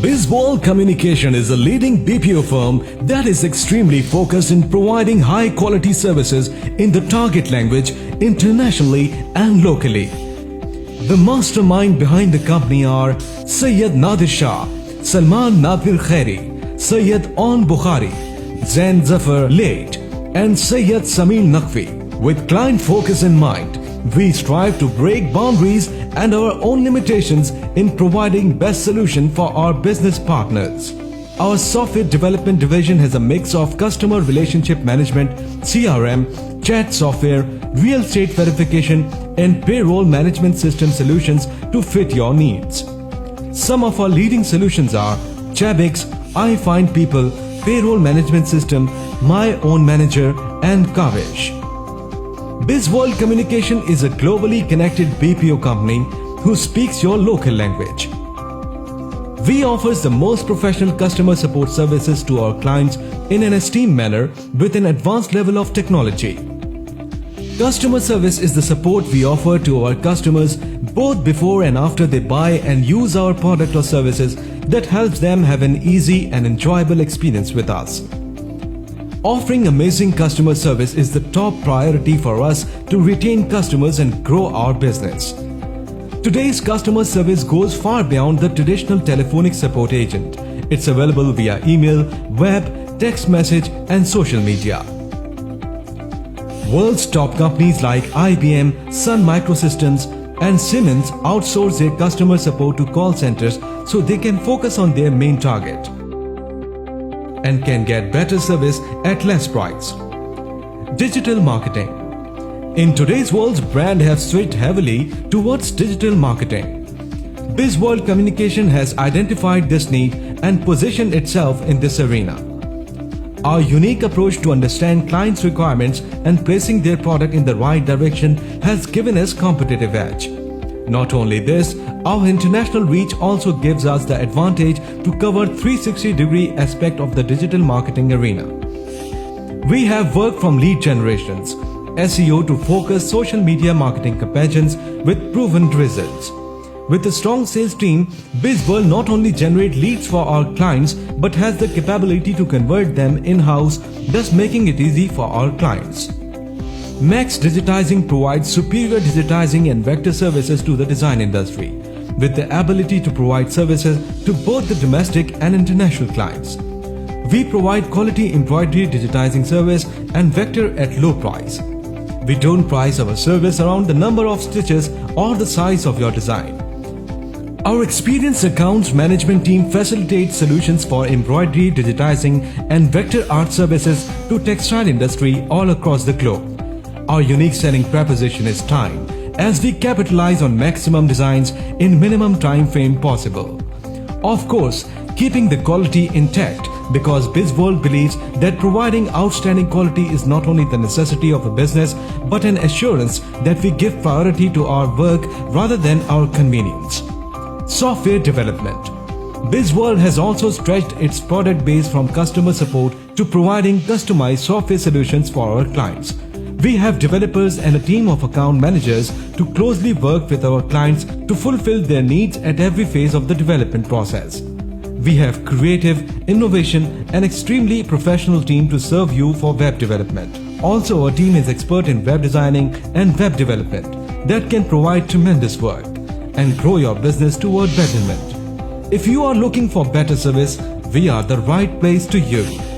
BizWorld Communication is a leading BPO firm that is extremely focused in providing high quality services in the target language internationally and locally. The mastermind behind the company are Syed Nadir Shah, Salman Nadir Khairi, Syed On Bukhari, Zain Zafar Late and Syed Samil Naqvi. With client focus in mind, we strive to break boundaries and our own limitations in providing best solution for our business partners. Our software development division has a mix of customer relationship management, CRM, chat software, real estate verification and payroll management system solutions to fit your needs. Some of our leading solutions are Chabix, I Find People, Payroll Management System, My Own Manager and Kavish. BizWorld Communication is a globally connected BPO company who speaks your local language. We offer the most professional customer support services to our clients in an esteemed manner with an advanced level of technology. Customer service is the support we offer to our customers both before and after they buy and use our product or services that helps them have an easy and enjoyable experience with us. Offering amazing customer service is the top priority for us to retain customers and grow our business. Today's customer service goes far beyond the traditional telephonic support agent. It's available via email, web, text message and social media. World's top companies like IBM, Sun Microsystems and Siemens outsource their customer support to call centers so they can focus on their main target and can get better service at less price. Digital marketing. In today's world, brands have switched heavily towards digital marketing. BizWorld Communication has identified this need and positioned itself in this arena. Our unique approach to understand clients' requirements and placing their product in the right direction has given us competitive edge. Not only this, our international reach also gives us the advantage to cover 360-degree aspect of the digital marketing arena. We have worked from lead generations, SEO to focus social media marketing campaigns with proven results. With a strong sales team, BizWorld not only generates leads for our clients but has the capability to convert them in-house, thus making it easy for our clients. Max Digitizing provides superior digitizing and vector services to the design industry, with the ability to provide services to both the domestic and international clients. We provide quality embroidery digitizing service and vector at low price. We don't price our service around the number of stitches or the size of your design. Our experienced accounts management team facilitates solutions for embroidery, digitizing and vector art services to textile industry all across the globe. Our unique selling proposition is time, as we capitalize on maximum designs in minimum time frame possible. Of course, keeping the quality intact because BizWorld believes that providing outstanding quality is not only the necessity of a business but an assurance that we give priority to our work rather than our convenience. Software development. BizWorld has also stretched its product base from customer support to providing customized software solutions for our clients. We have developers and a team of account managers to closely work with our clients to fulfill their needs at every phase of the development process. We have creative, innovation and extremely professional team to serve you for web development. Also, our team is expert in web designing and web development that can provide tremendous work and grow your business toward betterment. If you are looking for better service, we are the right place to you.